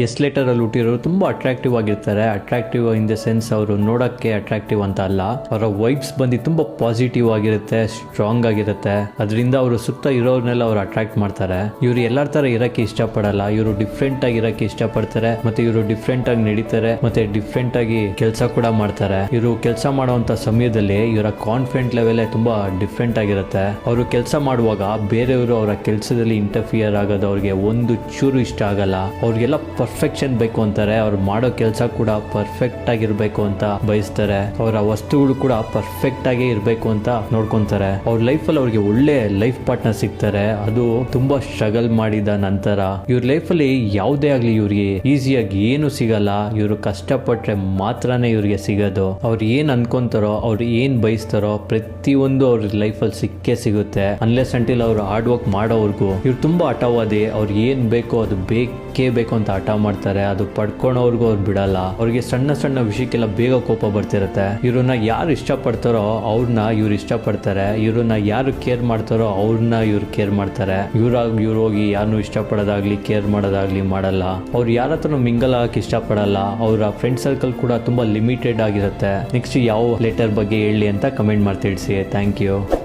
ಎಸ್ಲೇಟರ್ ಅಲ್ಲಿ ಹುಟ್ಟಿರೋರು ತುಂಬಾ ಅಟ್ರಾಕ್ಟಿವ್ ಆಗಿರ್ತಾರೆ. ಅಟ್ರಾಕ್ಟಿವ್ ಇನ್ ದ ಸೆನ್ಸ್ ಅವರು ನೋಡಕ್ಕೆ ಅಟ್ರಾಕ್ಟಿವ್ ಅಂತ ಅಲ್ಲ, ಅವರ ವೈಬ್ಸ್ ಬಂದು ತುಂಬಾ ಪಾಸಿಟಿವ್ ಆಗಿರುತ್ತೆ, ಸ್ಟ್ರಾಂಗ್ ಆಗಿರುತ್ತೆ. ಅದರಿಂದ ಅವರು ಸುತ್ತ ಇರೋರ್ನೆಲ್ಲ ಅವ್ರು ಅಟ್ರಾಕ್ಟ್ ಮಾಡ್ತಾರೆ. ಇವ್ರು ಎಲ್ಲರ ತರ ಇರಕ್ಕೆ ಇಷ್ಟಪಡಲ್ಲ, ಇವರು ಡಿಫ್ರೆಂಟ್ ಆಗಿ ಇರಕ್ಕೆ ಇಷ್ಟಪಡ್ತಾರೆ. ಮತ್ತೆ ಇವರು ಡಿಫ್ರೆಂಟ್ ಆಗಿ ನಡೀತಾರೆ, ಮತ್ತೆ ಡಿಫ್ರೆಂಟ್ ಆಗಿ ಕೆಲಸ ಕೂಡ ಮಾಡ್ತಾರೆ. ಇವರು ಕೆಲಸ ಮಾಡುವಂತ ಸಮಯದಲ್ಲಿ ಇವರ ಕಾನ್ಫಿಡೆಂಟ್ ಲೆವೆಲ್ ತುಂಬಾ ಡಿಫ್ರೆಂಟ್ ಆಗಿರುತ್ತೆ. ಅವರು ಕೆಲಸ ಮಾಡುವಾಗ ಬೇರೆಯವರು ಅವರ ಕೆಲಸದಲ್ಲಿ ಇಂಟರ್ಫಿಯರ್ ಆಗೋದು ಅವ್ರಿಗೆ ಒಂದು ಚೂರು ಇಷ್ಟ ಆಗಲ್ಲ. ಅವ್ರಿಗೆಲ್ಲ ಪರ್ಫೆಕ್ಷನ್ ಬೇಕು ಅಂತಾರೆ. ಅವ್ರು ಮಾಡೋ ಕೆಲಸ ಕೂಡ ಪರ್ಫೆಕ್ಟ್ ಆಗಿರ್ಬೇಕು ಅಂತ ಬಯಸ್ತಾರೆ. ಅವರ ವಸ್ತುಗಳು ಕೂಡ ಪರ್ಫೆಕ್ಟ್ ಆಗಿ ಇರಬೇಕು ಅಂತ ನೋಡ್ಕೊಂತಾರೆ. ಅವ್ರ ಲೈಫ್ ಅಲ್ಲಿ ಅವ್ರಿಗೆ ಒಳ್ಳೆ ಲೈಫ್ ಪಾರ್ಟ್ನರ್ ಸಿಗ್ತಾರೆ. ಅದು ತುಂಬಾ ಸ್ಟ್ರಗಲ್ ಮಾಡಿದ ನಂತರ. ಇವ್ರ ಲೈಫ್ ಅಲ್ಲಿ ಯಾವುದೇ ಆಗ್ಲಿ ಇವ್ರಿಗೆ ಈಸಿಯಾಗಿ ಏನು ಸಿಗಲ್ಲ. ಇವರು ಕಷ್ಟಪಟ್ರೆ ಮಾತ್ರನೇ ಇವ್ರಿಗೆ ಸಿಗೋದು. ಅವ್ರು ಏನ್ ಅನ್ಕೊಂತಾರೋ, ಅವ್ರು ಏನ್ ಬಯಸ್ತಾರೋ ಪ್ರತಿಯೊಂದು ಅವ್ರ ಲೈಫ್ ಅಲ್ಲಿ ಸಿಕ್ಕೇ ಸಿಗುತ್ತೆ. ಅನ್ಲೆಸ್ ಅಂಟಿಲ್ ಅವ್ರು ಹಾರ್ಡ್ ವರ್ಕ್ ಮಾಡೋವರೆಗೂ. ಇವ್ರು ತುಂಬಾ ಹಠವಾದಿ. ಅವ್ರಿಗೆ ಏನ್ ಬೇಕೋ ಅದು ಬೇಕೇ ಬೇಕು ಅಂತ ಹಠ ಮಾಡ್ತಾರೆ. ಅದು ಪಡ್ಕೊಳೋರ್ಗು ಅವ್ರು ಬಿಡಲ್ಲ. ಅವ್ರಿಗೆ ಸಣ್ಣ ಸಣ್ಣ ವಿಷಯಕ್ಕೆಲ್ಲ ಬೇಗ ಕೋಪ ಬರ್ತಿರುತ್ತೆ. ಇವ್ರನ್ನ ಯಾರು ಇಷ್ಟಪಡ್ತಾರೋ ಅವ್ರನ್ನ ಇವ್ರು ಇಷ್ಟಪಡ್ತಾರೆ. ಇವ್ರನ್ನ ಯಾರು ಕೇರ್ ಮಾಡ್ತಾರೋ ಅವ್ರನ್ನ ಇವ್ರು ಕೇರ್ ಮಾಡ್ತಾರೆ. ಇವ್ರು ಹೋಗಿ ಯಾರನ್ನು ಇಷ್ಟಪಡೋದಾಗ್ಲಿ ಕೇರ್ ಮಾಡೋದಾಗ್ಲಿ ಮಾಡಲ್ಲ. ಅವ್ರು ಯಾರ ಹತ್ರನೂ ಮಿಂಗಲ್ ಆಗಕ್ಕೆ ಇಷ್ಟಪಡಲ್ಲ. ಅವರ ಫ್ರೆಂಡ್ ಸರ್ಕಲ್ ಕೂಡ ತುಂಬಾ ಲಿಮಿಟೆಡ್ ಆಗಿರುತ್ತೆ. ನೆಕ್ಸ್ಟ್ ಯಾವ ಲೆಟರ್ ಬಗ್ಗೆ ಹೇಳಿ ಅಂತ ಕಮೆಂಟ್ ಮಾಡಿ ತಿಳಿಸಿ. Thank you.